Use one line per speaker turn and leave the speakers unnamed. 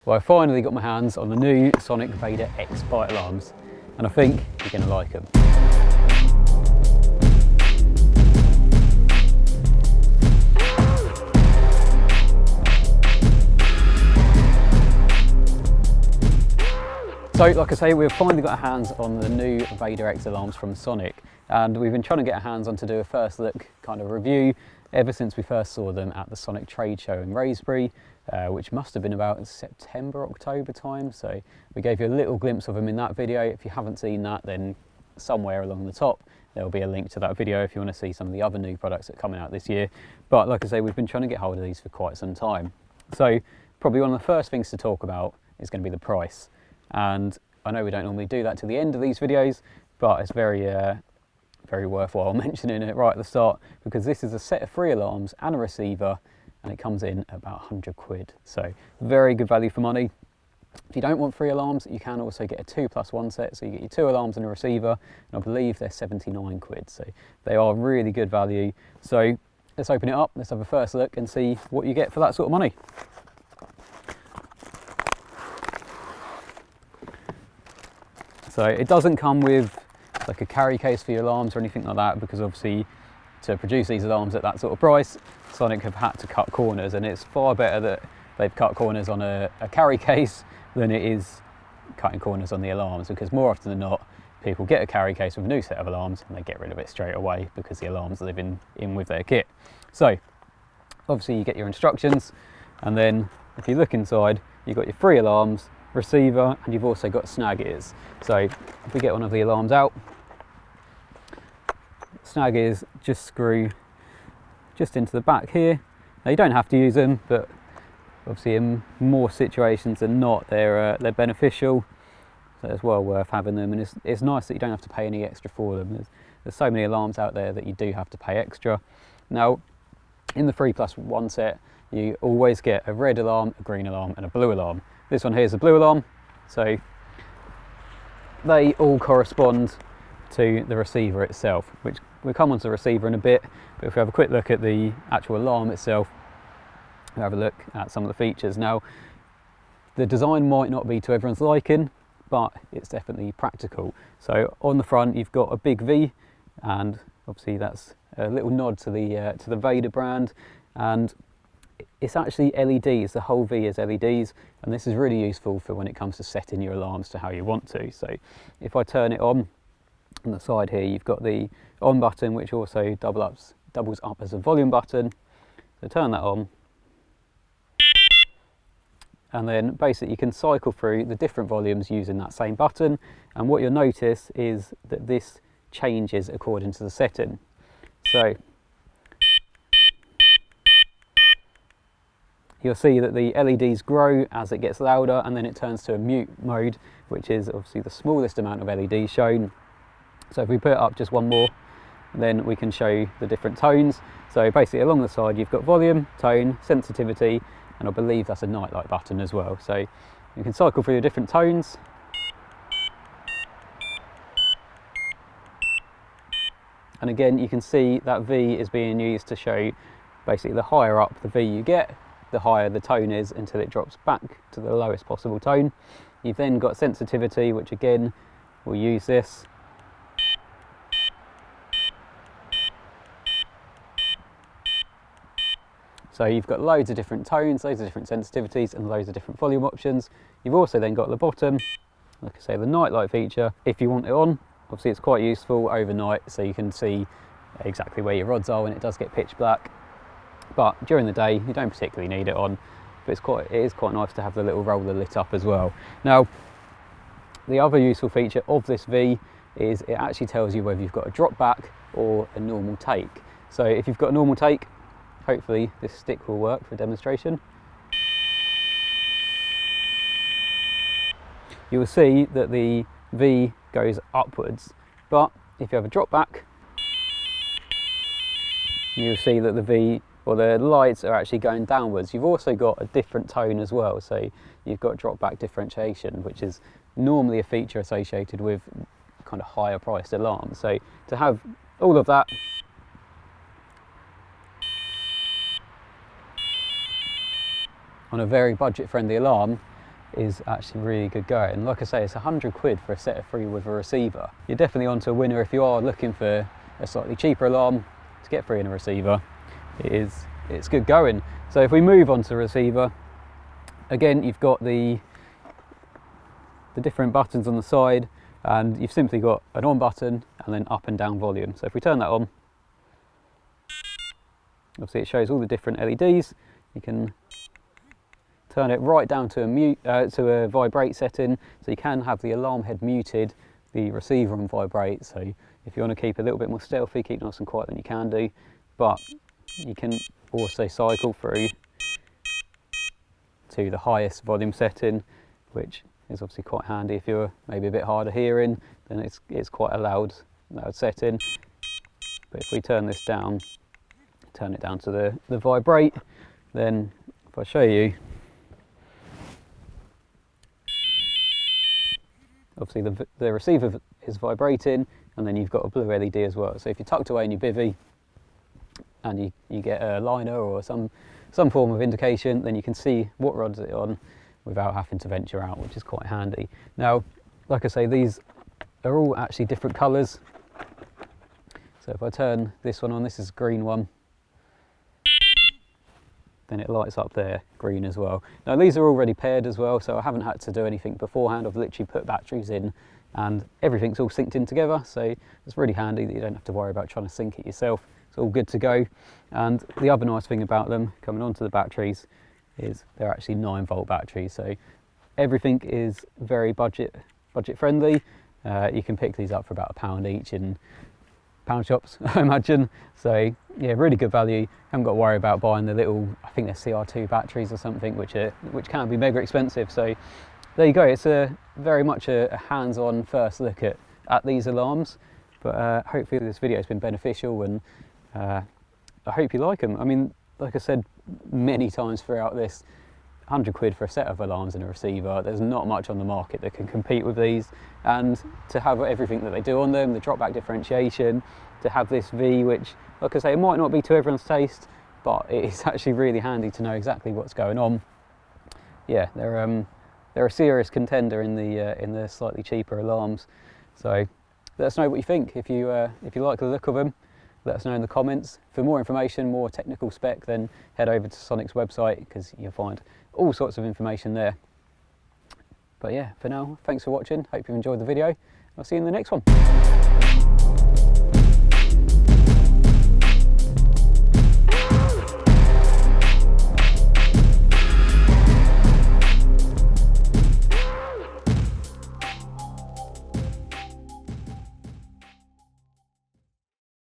Well, I finally got my hands on the new Sonik VaderX Bite Alarms, and I think you're going to like them. So, like I say, we've finally got our hands on the new VaderX alarms from Sonik, and we've been trying to get our hands on to do a first look kind of review ever since we first saw them at the Sonik trade show in Wraysbury, which must have been about September, October time. So we gave you a little glimpse of them in that video. If you haven't seen that, then somewhere along the top there'll be a link to that video if you want to see some of the other new products that are coming out this year. But like I say, we've been trying to get hold of these for quite some time. So probably one of the first things to talk about is going to be the price. And I know we don't normally do that to the end of these videos, but it's very worthwhile mentioning it right at the start, because this is a set of 3 alarms and a receiver, and it comes in about 100 quid. So very good value for money. If you don't want 3 alarms, you can also get a 2+1 set. So you get your 2 alarms and a receiver, and I believe they're 79 quid. So they are really good value. So let's open it up. Let's have a first look and see what you get for that sort of money. So it doesn't come with like a carry case for your alarms or anything like that, because obviously to produce these alarms at that sort of price, Sonik have had to cut corners, and it's far better that they've cut corners on a carry case than it is cutting corners on the alarms, because more often than not people get a carry case with a new set of alarms and they get rid of it straight away because the alarms live in with their kit. So obviously you get your instructions, and then if you look inside, you've got your 3 alarms, receiver, and you've also got snag ears. So if we get one of the alarms out, snag ears just screw just into the back here. Now you don't have to use them, but obviously in more situations than not they're beneficial, so it's well worth having them. And it's nice that you don't have to pay any extra for them. There's so many alarms out there that you do have to pay extra. Now in the 3+1 set you always get a red alarm, a green alarm, and a blue alarm. This one here is a blue alarm, so they all correspond to the receiver itself, which we'll come onto the receiver in a bit. But if we have a quick look at the actual alarm itself, we'll have a look at some of the features. Now the design might not be to everyone's liking, but it's definitely practical. So on the front you've got a big V, and obviously that's a little nod to the Vader brand, and it's actually LEDs. The whole V is LEDs, and this is really useful for when it comes to setting your alarms to how you want to. So if I turn it on the side here, you've got the on button, which also doubles up as a volume button. So turn that on, and then basically you can cycle through the different volumes using that same button, and what you'll notice is that this changes according to the setting. So you'll see that the LEDs grow as it gets louder, and then it turns to a mute mode, which is obviously the smallest amount of LEDs shown. So if we put it up just one more, then we can show the different tones. So basically along the side you've got volume, tone, sensitivity, and I believe that's a nightlight button as well. So you can cycle through the different tones. And again, you can see that V is being used to show basically the higher up the V you get, the higher the tone is, until it drops back to the lowest possible tone. You've then got sensitivity, which again, we'll use this. So you've got loads of different tones, loads of different sensitivities, and loads of different volume options. You've also then got at the bottom, like I say, the nightlight feature. If you want it on, obviously it's quite useful overnight, so you can see exactly where your rods are when it does get pitch black. But during the day you don't particularly need it on, but it is quite nice to have the little roller lit up as well. Now the other useful feature of this V is it actually tells you whether you've got a drop back or a normal take. So if you've got a normal take, hopefully this stick will work for a demonstration. You will see that the V goes upwards, but if you have a drop back, you'll see that the V, or the lights, are actually going downwards. You've also got a different tone as well, so you've got drop back differentiation, which is normally a feature associated with kind of higher priced alarms. So to have all of that on a very budget friendly alarm is actually really good going. Like I say, it's £100 for a set of 3 with a receiver. You're definitely onto a winner if you are looking for a slightly cheaper alarm to get 3 in a receiver. It's good going. So if we move on to receiver, again, you've got the different buttons on the side, and you've simply got an on button and then up and down volume. So if we turn that on, obviously it shows all the different LEDs. You can turn it right down to a vibrate setting, so you can have the alarm head muted, the receiver on vibrate. So if you want to keep a little bit more stealthy, keep nice and quiet, then you can do. But you can also cycle through to the highest volume setting, which is obviously quite handy if you're maybe a bit harder hearing. Then it's quite a loud setting. But if we turn this down, turn it down to the vibrate, then if I show you, obviously the receiver is vibrating, and then you've got a blue LED as well. So if you're tucked away in your bivvy and you get a liner or some form of indication, then you can see what rod's it on without having to venture out, which is quite handy. Now, like I say, these are all actually different colours. So if I turn this one on, this is a green one, then it lights up there green as well. Now these are already paired as well, so I haven't had to do anything beforehand. I've literally put batteries in and everything's all synced in together, so it's really handy that you don't have to worry about trying to sync it yourself. It's all good to go. And the other nice thing about them, coming onto the batteries, is they're actually 9-volt batteries, so everything is very budget friendly. You can pick these up for about £1 each in pound shops, I imagine. So yeah, really good value. Haven't got to worry about buying the little, I think they're CR2 batteries or something, which can be mega expensive. So there you go. It's very much a hands-on first look at these alarms. But hopefully this video has been beneficial, and I hope you like them. I mean, like I said many times throughout this, £100 for a set of alarms and a receiver. There's not much on the market that can compete with these, and to have everything that they do on them, the drop back differentiation, to have this V, which, like I say, it might not be to everyone's taste, but it is actually really handy to know exactly what's going on. Yeah, they're a serious contender in the slightly cheaper alarms. So let us know what you think. If you like the look of them, let us know in the comments. For more information, more technical spec, then head over to Sonic's website, because you'll find all sorts of information there. But yeah, for now, thanks for watching. Hope you enjoyed the video. I'll see you in the next one.